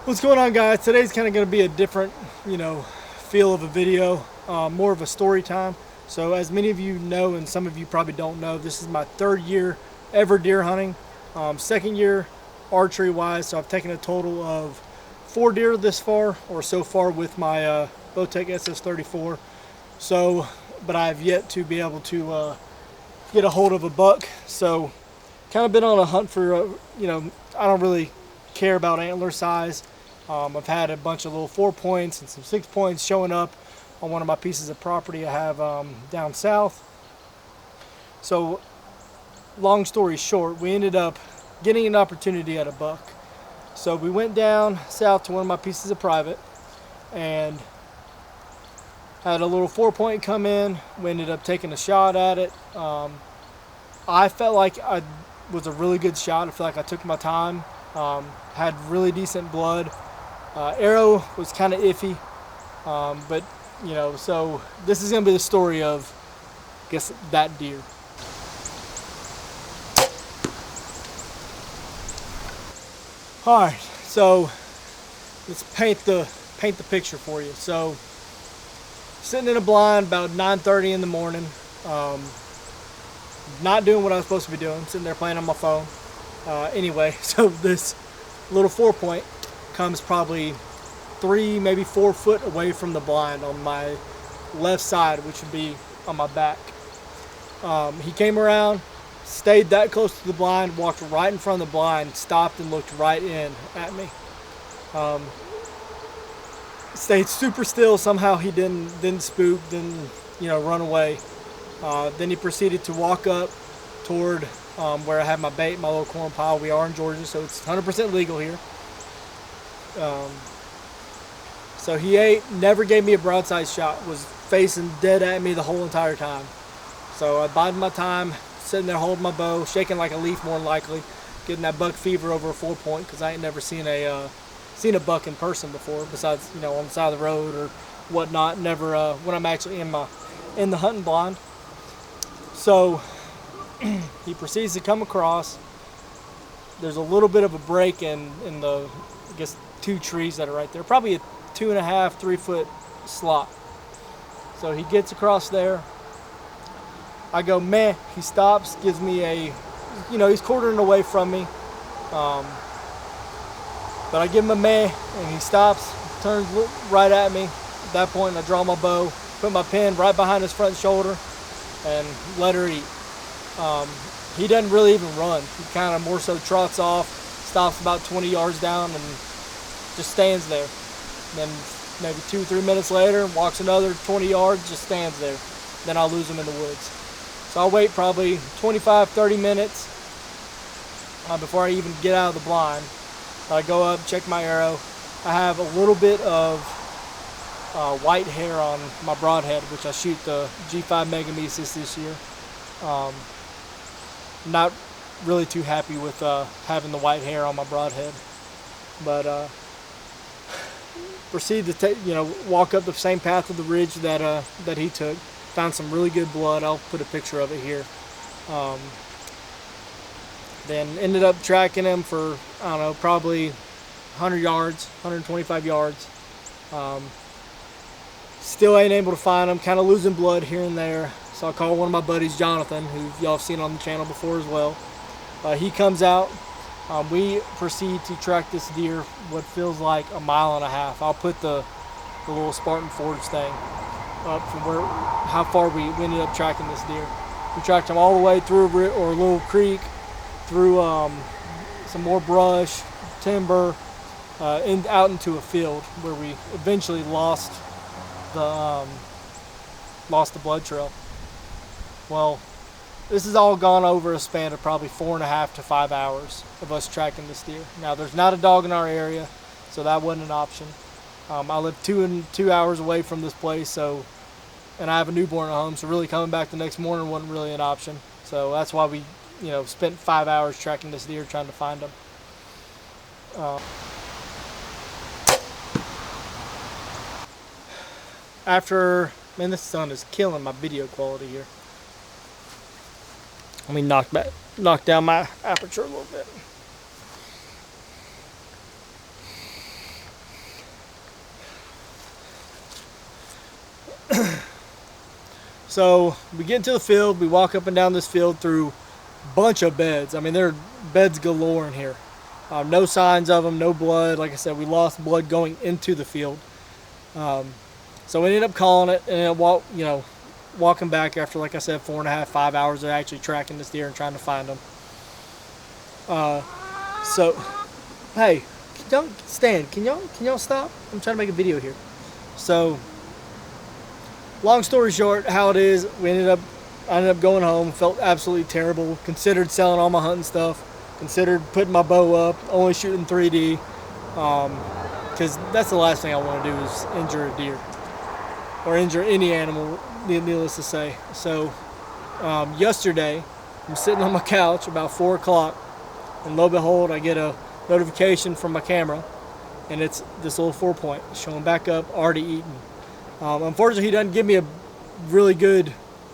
What's going on, guys? Today's kind of going to be a different, feel of a video, more of a story time. So as many of you know, and some of you probably don't know, this is my third year ever deer hunting, second year archery wise. So I've taken a total of 4 deer this far, or so far with my Bowtech SS34. So, but I've yet to be able to get a hold of a buck. So kind of been on a hunt for, I don't really care about antler size. I've had a bunch of little 4 points and some 6 points showing up on one of my pieces of property I have down south. So long story short, we ended up getting an opportunity at a buck. So we went down south to one of my pieces of private and had a little 4 point come in. We ended up taking a shot at it. I felt like I was a really good shot. I feel like I took my time. Had really decent blood. Arrow was kind of iffy, but so this is going to be the story of, I guess, that deer. All right, so let's paint the picture for you. So sitting in a blind about 9:30 in the morning, not doing what I was supposed to be doing, sitting there playing on my phone. Anyway, so this little 4 point comes probably 3, maybe 4 foot away from the blind on my left side, which would be on my back. He came around, stayed that close to the blind, walked right in front of the blind, stopped and looked right in at me. Stayed super still. Somehow he didn't spook, didn't run away. Then he proceeded to walk up toward where I have my bait, my little corn pile. We are in Georgia, so it's 100% legal here. So he ate, never gave me a broadside shot, was facing dead at me the whole entire time. So I bided my time, sitting there holding my bow, shaking like a leaf more than likely, getting that buck fever over a 4 point, because I ain't never seen a buck in person before, besides on the side of the road or whatnot. Never when I'm actually in the hunting blind. So he proceeds to come across. There's a little bit of a break in the, I guess, 2 trees that are right there, probably a 2.5, 3 foot slot. So he gets across there. I go meh. He stops, gives me a, he's quartering away from me. But I give him a meh, and he stops, turns right at me. At that point, I draw my bow, put my pin right behind his front shoulder, and let her eat. He doesn't really even run. He kind of more so trots off, stops about 20 yards down, and just stands there. Then maybe 2-3 minutes later, walks another 20 yards, just stands there. Then I'll lose him in the woods. So I'll wait probably 25-30 minutes before I even get out of the blind. I go up, check my arrow. I have a little bit of white hair on my broadhead, which I shoot the G5 Megamesis this year. Not really too happy with having the white hair on my broadhead, but proceed to walk up the same path of the ridge that he took. Found some really good blood. I'll put a picture of it here. Then ended up tracking him for, I don't know, probably 100 yards, 125 yards. Still ain't able to find him, kind of losing blood here and there. So I call one of my buddies, Jonathan, who y'all have seen on the channel before as well. He comes out. We proceed to track this deer what feels like 1.5 miles. I'll put the little Spartan Forge thing up from how far we ended up tracking this deer. We tracked him all the way through a little creek, through some more brush, timber, out into a field where we eventually lost the blood trail. Well, this has all gone over a span of probably 4.5 to 5 hours of us tracking this deer. Now, there's not a dog in our area, so that wasn't an option. I live 2 hours away from this place, and I have a newborn at home, so really coming back the next morning wasn't really an option. So that's why we, spent 5 hours tracking this deer, trying to find him. Man, this sun is killing my video quality here. Let me knock down my aperture a little bit. So we get into the field, we walk up and down this field through a bunch of beds. I mean, there are beds galore in here. No signs of them, no blood. Like I said, we lost blood going into the field. So we ended up calling it, and walking back after, like I said, 4.5, 5 hours of actually tracking this deer and trying to find them. So, hey, can y'all stop? I'm trying to make a video here. So, long story short, how it is, I ended up going home, felt absolutely terrible, considered selling all my hunting stuff, considered putting my bow up, only shooting 3D, because that's the last thing I want to do is injure a deer or injure any animal, needless to say. So yesterday, I'm sitting on my couch about 4 o'clock, and lo and behold, I get a notification from my camera, and it's this little 4-point showing back up, already eaten. Unfortunately, he doesn't give me a really good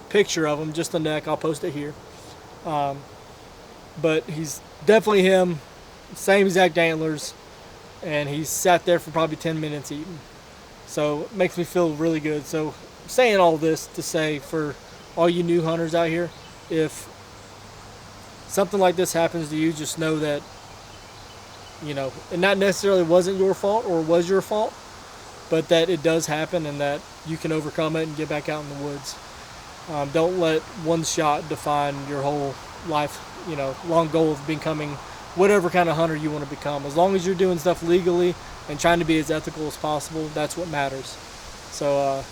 picture of him, just the neck. I'll post it here. But he's definitely him, same exact antlers, and he's sat there for probably 10 minutes eating. So it makes me feel really good. So I'm saying all this to say, for all you new hunters out here, if something like this happens to you, just know that, it not necessarily wasn't your fault or was your fault, but that it does happen and that you can overcome it and get back out in the woods. Don't let one shot define your whole life, long goal of becoming whatever kind of hunter you want to become. As long as you're doing stuff legally and trying to be as ethical as possible, that's what matters. So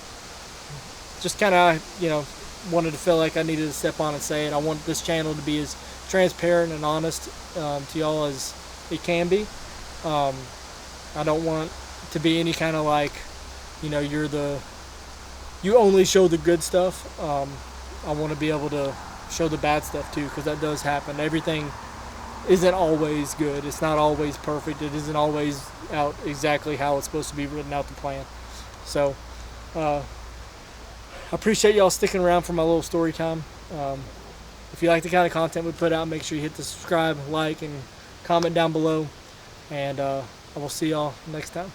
just kind of, wanted to feel like I needed to step on and say it. I want this channel to be as transparent and honest to y'all as it can be. I don't want to be any kind of like, you only show the good stuff. I want to be able to show the bad stuff too, because that does happen. Everything isn't always good. It's not always perfect. It isn't always out exactly how it's supposed to be written out the plan. So I appreciate y'all sticking around for my little story time. If you like the kind of content we put out, make sure you hit the subscribe, like, and comment down below, and I will see y'all next time.